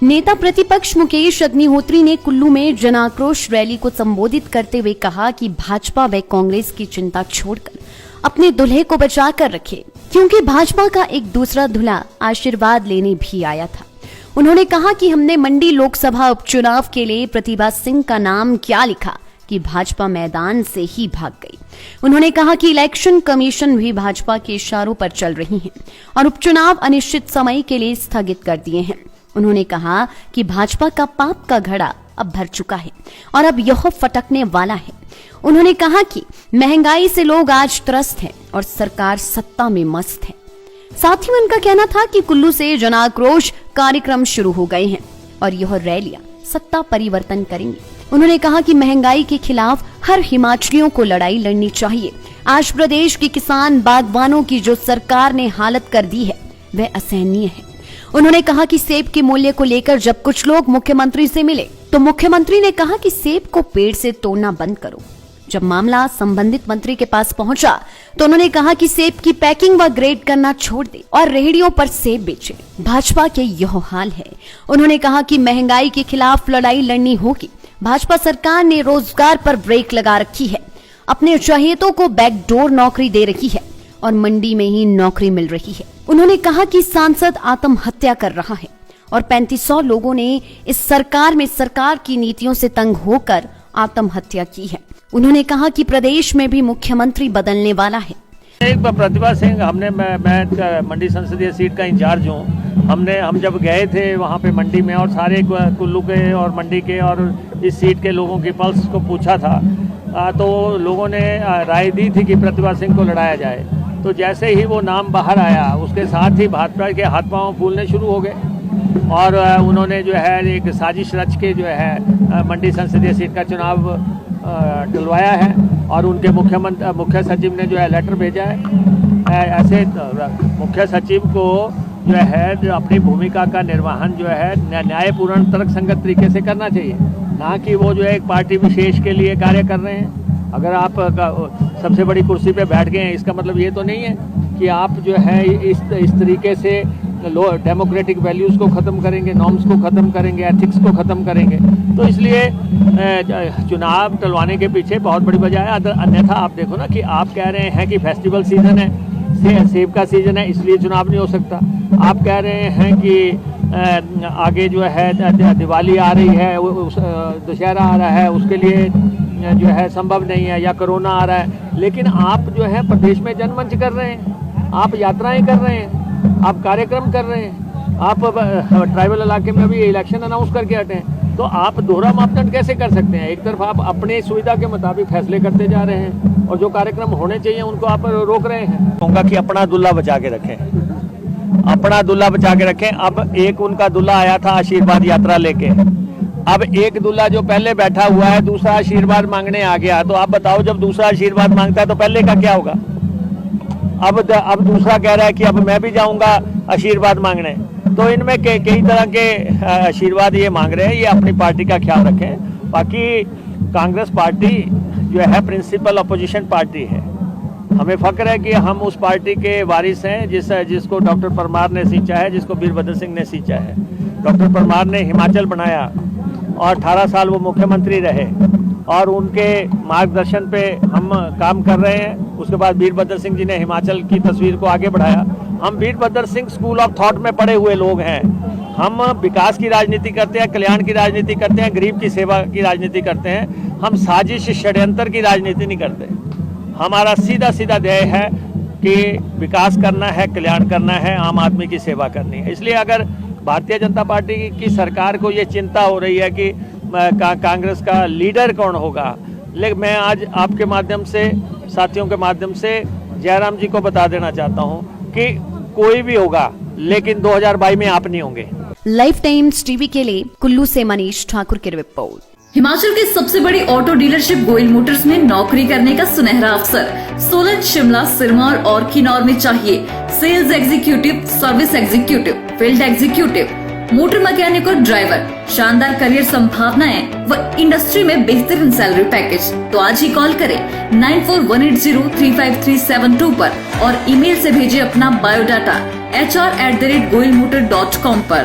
नेता प्रतिपक्ष मुकेश अग्निहोत्री ने कुल्लू में जन आक्रोश रैली को संबोधित करते हुए कहा कि भाजपा व कांग्रेस की चिंता छोड़कर अपने दूल्हे को बचा कर रखे, क्योंकि भाजपा का एक दूसरा दूल्हा आशीर्वाद लेने भी आया था। उन्होंने कहा कि हमने मंडी लोकसभा उपचुनाव के लिए प्रतिभा सिंह का नाम क्या लिखा कि भाजपा मैदान से ही भाग गई। उन्होंने कहा कि इलेक्शन कमीशन भी भाजपा के इशारों पर चल रही है और उपचुनाव अनिश्चित समय के लिए स्थगित कर दिए हैं। उन्होंने कहा कि भाजपा का पाप का घड़ा अब भर चुका है और अब यह फटकने वाला है। उन्होंने कहा कि महंगाई से लोग आज त्रस्त हैं और सरकार सत्ता में मस्त है। साथ ही उनका कहना था कि कुल्लू से जन आक्रोश कार्यक्रम शुरू हो गए हैं और यह रैलियां सत्ता परिवर्तन करेंगी। उन्होंने कहा कि महंगाई के खिलाफ हर हिमाचलियों को लड़ाई लड़नी चाहिए। आज प्रदेश के किसान बागवानों की जो सरकार ने हालत कर दी है वह असहनीय है। उन्होंने कहा कि सेब के मूल्य को लेकर जब कुछ लोग मुख्यमंत्री से मिले तो मुख्यमंत्री ने कहा कि सेब को पेड़ से तोड़ना बंद करो। जब मामला संबंधित मंत्री के पास पहुंचा तो उन्होंने कहा कि सेब की पैकिंग व ग्रेड करना छोड़ दे और रेहड़ियों पर सेब बेचे। भाजपा के यह हाल है। उन्होंने कहा कि महंगाई के खिलाफ लड़ाई लड़नी होगी। भाजपा सरकार ने रोजगार पर ब्रेक लगा रखी है, अपने चहेतों को बैकडोर नौकरी दे रही है और मंडी में ही नौकरी मिल रही है। उन्होंने कहा कि सांसद आत्महत्या कर रहा है और 3500 लोगों ने इस सरकार में सरकार की नीतियों से तंग होकर आत्महत्या की है। उन्होंने कहा कि प्रदेश में भी मुख्यमंत्री बदलने वाला है। एक प्रतिभा सिंह, मैं मंडी संसदीय सीट का इंचार्ज हूँ। हम जब गए थे वहाँ पे मंडी में और सारे कुल्लू के और मंडी के और इस सीट के लोगों की पल्स को पूछा था तो लोगों ने राय दी थी कि प्रतिभा सिंह को लड़ाया जाए। तो जैसे ही वो नाम बाहर आया उसके साथ ही भाजपा के हाथ पांव फूलने शुरू हो गए और उन्होंने जो है एक साजिश रच के जो है मंडी संसदीय सीट का चुनाव टलवाया है और उनके मुख्य सचिव ने जो है लेटर भेजा है। ऐसे मुख्य सचिव को जो है जो अपनी भूमिका का निर्वहन जो है न्यायपूर्ण तर्कसंगत तरीके से करना चाहिए, ना कि वो जो है एक पार्टी विशेष के लिए कार्य कर रहे हैं। अगर आप सबसे बड़ी कुर्सी पे बैठ गए हैं इसका मतलब ये तो नहीं है कि आप जो है इस तरीके से डेमोक्रेटिक वैल्यूज़ को ख़त्म करेंगे, नॉर्म्स को ख़त्म करेंगे, एथिक्स को ख़त्म करेंगे। तो इसलिए चुनाव टलवाने के पीछे बहुत बड़ी वजह है। अन्यथा आप देखो ना कि आप कह रहे हैं कि फेस्टिवल सीजन है, सेब का सीजन है, इसलिए चुनाव नहीं हो सकता। आप कह रहे हैं कि आगे जो है दिवाली आ रही है, दशहरा आ रहा है, उसके लिए जो है संभव नहीं है, या कोरोना आ रहा है। लेकिन आप जो है प्रदेश में जनमंच कर रहे हैं, आप यात्राएं कर रहे हैं, आप कार्यक्रम कर रहे हैं, आप ट्राइबल इलाके में भी इलेक्शन अनाउंस करके हटे हैं। तो आप दोहरा मापदंड कैसे कर सकते हैं? एक तरफ आप अपनी सुविधा के मुताबिक फैसले करते जा रहे हैं और जो कार्यक्रम होने चाहिए उनको आप रोक रहे हैं। कहूँगा कि अपना दुल्हा बचा के रखें, अपना दुल्हा बचा के रखें। अब एक उनका दुल्हा आया था आशीर्वाद यात्रा लेके, अब एक दूल्हा जो पहले बैठा हुआ है दूसरा आशीर्वाद मांगने आ गया। तो आप बताओ, जब दूसरा आशीर्वाद मांगता है तो पहले का क्या होगा? अब दूसरा कह रहा है कि अब मैं भी जाऊंगा आशीर्वाद मांगने। तो इनमें कई तरह के आशीर्वाद ये मांग रहे हैं। ये अपनी पार्टी का ख्याल रखें। बाकी कांग्रेस पार्टी जो है प्रिंसिपल अपोजिशन पार्टी है। हमें फख्र है कि हम उस पार्टी के वारिस हैं जिसको डॉक्टर परमार ने सींचा है, जिसको वीरभद्र सिंह ने सींचा है। डॉक्टर परमार ने हिमाचल बनाया और 18 साल वो मुख्यमंत्री रहे और उनके मार्गदर्शन पे हम काम कर रहे हैं। उसके बाद वीरभद्र सिंह जी ने हिमाचल की तस्वीर को आगे बढ़ाया। हम Virbhadra Singh school of thought में पढ़े हुए लोग हैं। हम विकास की राजनीति करते हैं, कल्याण की राजनीति करते हैं, गरीब की सेवा की राजनीति करते हैं। हम साजिश षड्यंत्र की राजनीति नहीं करते। हमारा सीधा सीधा ध्येय है कि विकास करना है, कल्याण करना है, आम आदमी की सेवा करनी है। इसलिए अगर भारतीय जनता पार्टी की सरकार को ये चिंता हो रही है कि कांग्रेस का लीडर कौन होगा, लेकिन मैं आज आपके माध्यम से, साथियों के माध्यम से जयराम जी को बता देना चाहता हूं कि कोई भी होगा लेकिन 2022 में आप नहीं होंगे। लाइफ टाइम्स टीवी के लिए कुल्लू से मनीष ठाकुर की रिपोर्ट। हिमाचल की सबसे बड़ी ऑटो डीलरशिप गोयल मोटर्स में नौकरी करने का सुनहरा अवसर। सोलन, शिमला, सिरमौर और किन्नौर में चाहिए sales executive, service executive, field executive, motor mechanic और ड्राइवर। शानदार करियर संभावनाएं व इंडस्ट्री में बेहतरीन सैलरी पैकेज। तो आज ही कॉल करें 9418035372 पर और ईमेल से भेजिए अपना बायोडाटा hr@goilmotor.com पर।